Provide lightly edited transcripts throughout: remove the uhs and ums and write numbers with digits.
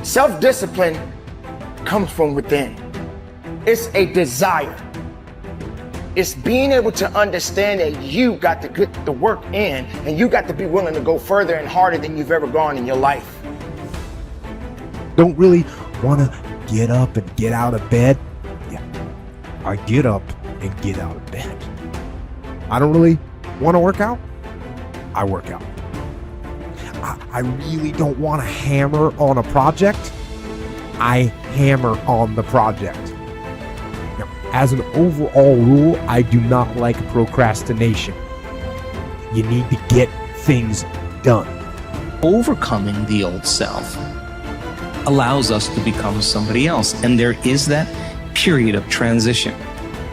Self-discipline comes from within. It's a desire. It's being able to understand that you got to get the work in and you got to be willing to go further and harder than you've ever gone in your life. Don't really want to get up and get out of bed. Yeah, I get up and get out of bed. I don't really want to work out. I work out. I really don't want to hammer on a project. I hammer on the project. Now, as an overall rule, I do not like procrastination. You need to get things done. Overcoming the old self allows us to become somebody else. And there is that period of transition.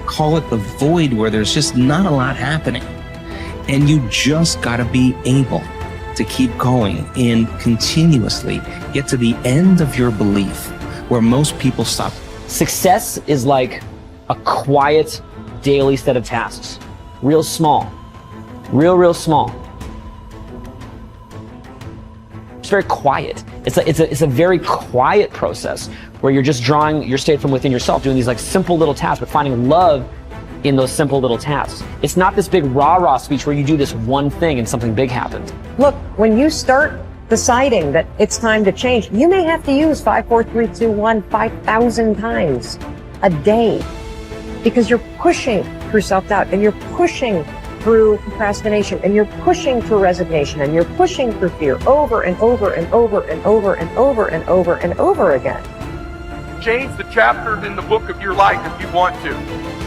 Call it the void where there's just not a lot happening. And you just got to be able to keep going and continuously get to the end of your belief where most people stop. Success is like a quiet daily set of tasks. Real small. Real small. It's very quiet. It's a very quiet process where you're just drawing your state from within yourself, doing these like simple little tasks, but finding love in those simple little tasks. It's not this big rah-rah speech where you do this one thing and something big happens. Look, when you start deciding that it's time to change, you may have to use 5, 4, 3, 2, 1, 5,000 times a day because you're pushing through self-doubt and you're pushing through procrastination and you're pushing through resignation and you're pushing through fear over and over and over and over and over and over and over again. Change the chapters in the book of your life if you want to.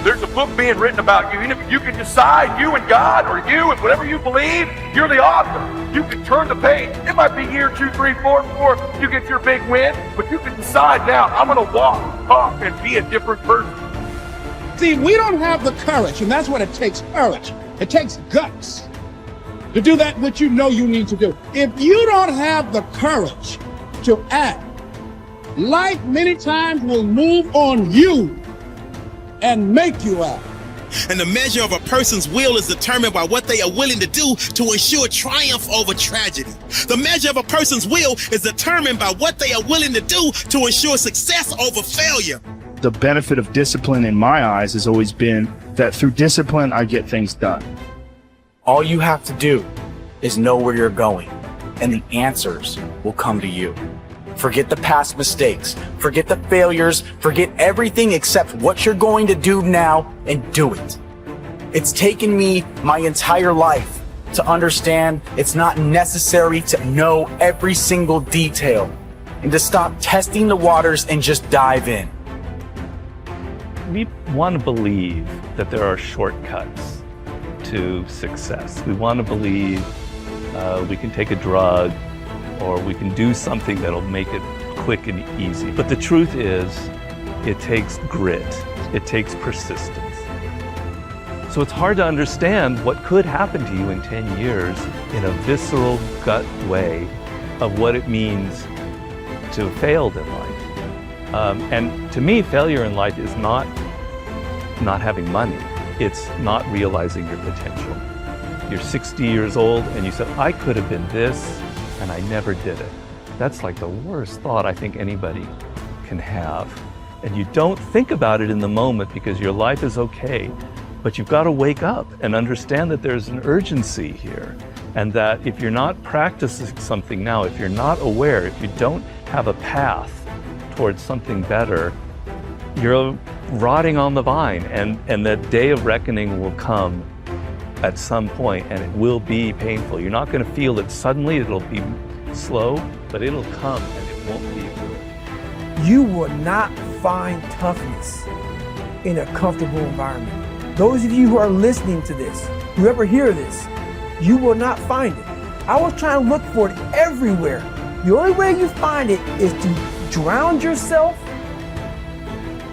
There's a book being written about you. And if you can decide, you and God, or you and whatever you believe, you're the author. You can turn the page. It might be year 2, 3, 4 before you get your big win, but you can decide now, I'm going to walk, talk, and be a different person. See, we don't have the courage, and that's what it takes, courage. It takes guts to do that which you know you need to do. If you don't have the courage to act, life many times will move on you and make you act. And the measure of a person's will is determined by what they are willing to do to ensure triumph over tragedy. The measure of a person's will is determined by what they are willing to do to ensure success over failure. The benefit of discipline in my eyes has always been that through discipline, I get things done. All you have to do is know where you're going, and the answers will come to you. Forget the past mistakes, forget the failures, forget everything except what you're going to do now and do it. It's taken me my entire life to understand it's not necessary to know every single detail and to stop testing the waters and just dive in. We want to believe that there are shortcuts to success. We want to believe we can take a drug or we can do something that'll make it quick and easy. But the truth is, it takes grit. It takes persistence. So it's hard to understand what could happen to you in 10 years in a visceral gut way of what it means to have failed in life. And to me, failure in life is not having money. It's not realizing your potential. You're 60 years old and you said, I could have been this, and I never did it. That's like the worst thought I think anybody can have. And you don't think about it in the moment because your life is okay, but you've got to wake up and understand that there's an urgency here. And that if you're not practicing something now, if you're not aware, if you don't have a path towards something better, you're rotting on the vine, and that day of reckoning will come at some point, and it will be painful. You're not going to feel it suddenly, it'll be slow, but it'll come and it won't be good. You will not find toughness in a comfortable environment. Those of you who are listening to this, whoever hear this, you will not find it. I was trying to look for it everywhere. The only way you find it is to drown yourself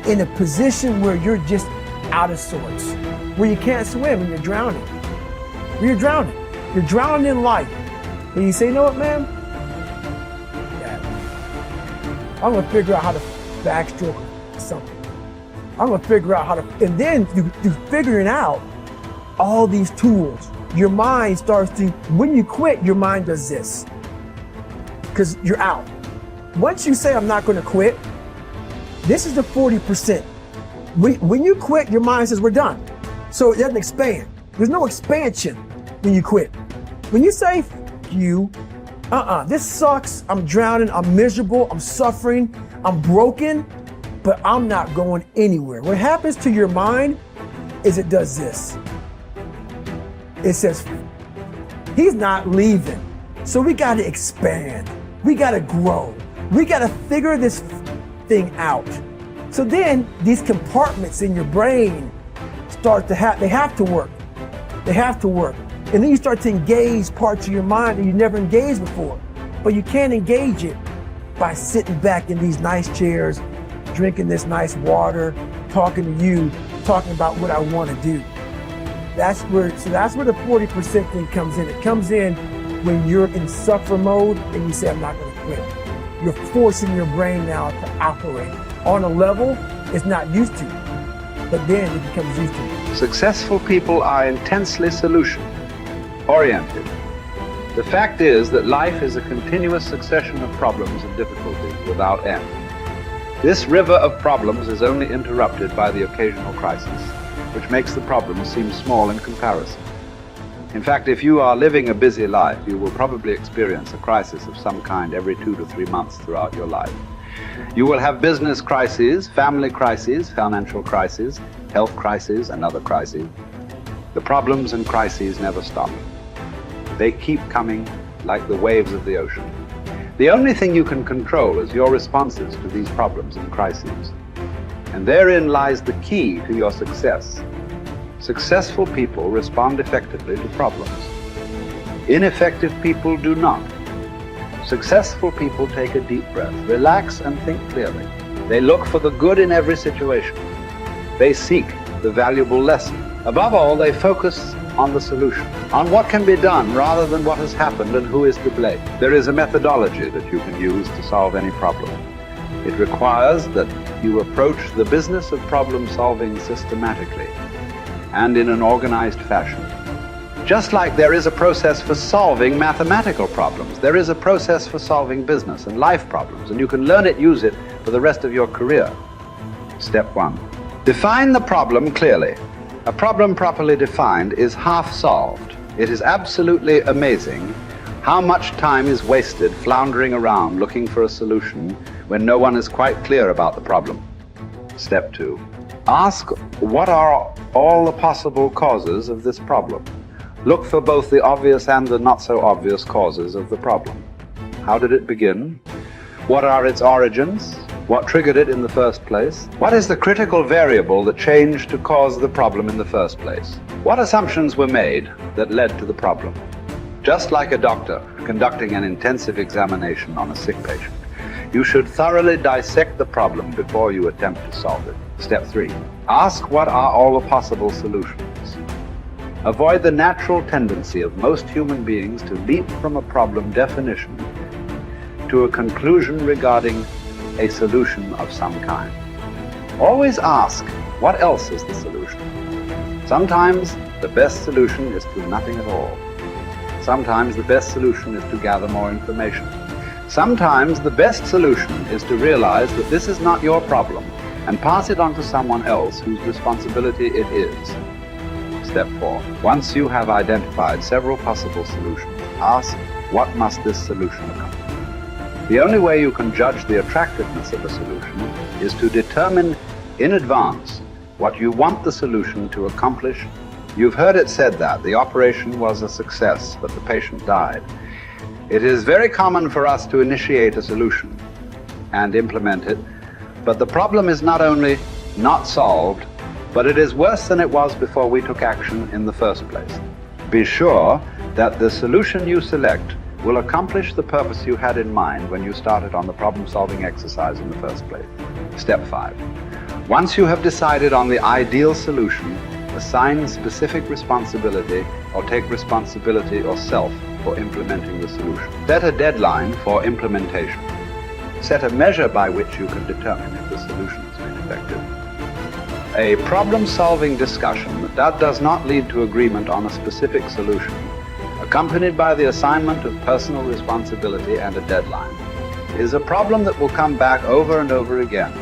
in a position where you're just out of sorts, where you can't swim and you're drowning. Where you're drowning. You're drowning in life. And you say, you know what, man? Yeah, I'm gonna figure out how to backstroke something. I'm gonna figure out how to, and then through figuring out all these tools, your mind starts to, when you quit, your mind does this. Because you're out. once you say, I'm not going to quit, this is the 40%. When you quit, your mind says, we're done. So it doesn't expand. There's no expansion when you quit. When you say, you, this sucks, I'm drowning, I'm miserable, I'm suffering, I'm broken, but I'm not going anywhere. What happens to your mind is it does this. It says, he's not leaving. So we got to expand. We got to grow. We got to figure this thing out. So then these compartments in your brain start to they have to work. They have to work. And then you start to engage parts of your mind that you never engaged before. But you can't engage it by sitting back in these nice chairs, drinking this nice water, talking to you, talking about what I want to do. That's where the 40% thing comes in. It comes in when you're in suffer mode and you say, I'm not going to quit. You're forcing your brain now to operate on a level it's not used to, but then it becomes used to. Successful people are intensely solution-oriented. The fact is that life is a continuous succession of problems and difficulties without end. This river of problems is only interrupted by the occasional crisis, which makes the problem seem small in comparison. In fact, if you are living a busy life, you will probably experience a crisis of some kind every 2 to 3 months throughout your life. You will have business crises, family crises, financial crises, health crises, and other crises. The problems and crises never stop. They keep coming like the waves of the ocean. The only thing you can control is your responses to these problems and crises. And therein lies the key to your success. Successful people respond effectively to problems. Ineffective people do not. Successful people take a deep breath, relax and think clearly. They look for the good in every situation. They seek the valuable lesson. Above all, they focus on the solution, on what can be done rather than what has happened and who is to blame. There is a methodology that you can use to solve any problem. It requires that you approach the business of problem solving systematically and in an organized fashion. Just like there is a process for solving mathematical problems, there is a process for solving business and life problems, and you can learn it, use it for the rest of your career. Step 1. Define the problem clearly. A problem properly defined is half solved. It is absolutely amazing how much time is wasted floundering around looking for a solution when no one is quite clear about the problem. Step 2. Ask, what are all the possible causes of this problem? Look for both the obvious and the not so obvious causes of the problem. How did it begin? What are its origins? What triggered it in the first place? What is the critical variable that changed to cause the problem in the first place? What assumptions were made that led to the problem? Just like a doctor conducting an intensive examination on a sick patient, you should thoroughly dissect the problem before you attempt to solve it. Step 3. Ask, what are all the possible solutions? Avoid the natural tendency of most human beings to leap from a problem definition to a conclusion regarding a solution of some kind. Always ask, what else is the solution? Sometimes the best solution is to nothing at all. Sometimes the best solution is to gather more information. Sometimes the best solution is to realize that this is not your problem and pass it on to someone else whose responsibility it is. Step 4. Once you have identified several possible solutions, ask, what must this solution accomplish? The only way you can judge the attractiveness of a solution is to determine in advance what you want the solution to accomplish. You've heard it said that the operation was a success, but the patient died. It is very common for us to initiate a solution and implement it, but the problem is not only not solved, but it is worse than it was before we took action in the first place. Be sure that the solution you select will accomplish the purpose you had in mind when you started on the problem-solving exercise in the first place. Step 5. Once you have decided on the ideal solution, assign specific responsibility or take responsibility yourself for implementing the solution. Set a deadline for implementation. Set a measure by which you can determine if the solution has been effective. A problem-solving discussion that does not lead to agreement on a specific solution, accompanied by the assignment of personal responsibility and a deadline, is a problem that will come back over and over again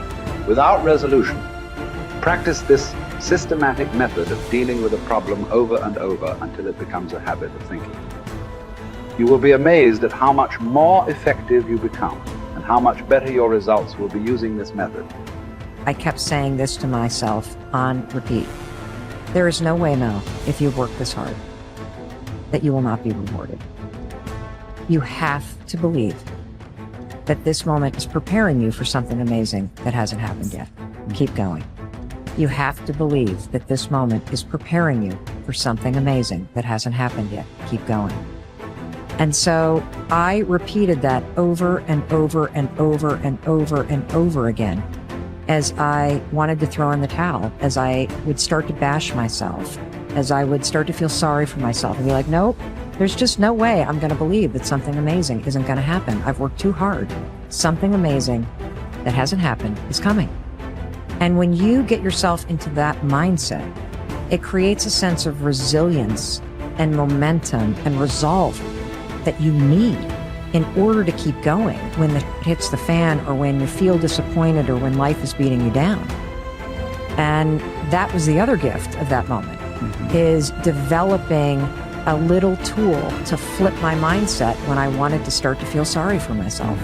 without resolution. Practice this systematic method of dealing with a problem over and over until it becomes a habit of thinking. You will be amazed at how much more effective you become and how much better your results will be using this method. I kept saying this to myself on repeat. There is no way, Mel, if you work this hard, that you will not be rewarded. You have to believe that this moment is preparing you for something amazing that hasn't happened yet. Keep going. You have to believe that this moment is preparing you for something amazing that hasn't happened yet. Keep going. And so I repeated that over and over and over and over and over again as I wanted to throw in the towel, as I would start to bash myself, as I would start to feel sorry for myself and be like, nope, there's just no way I'm going to believe that something amazing isn't going to happen. I've worked too hard. Something amazing that hasn't happened is coming. And when you get yourself into that mindset, it creates a sense of resilience and momentum and resolve that you need in order to keep going when the hits the fan or when you feel disappointed or when life is beating you down. And that was the other gift of that moment, is developing a little tool to flip my mindset when I wanted to start to feel sorry for myself.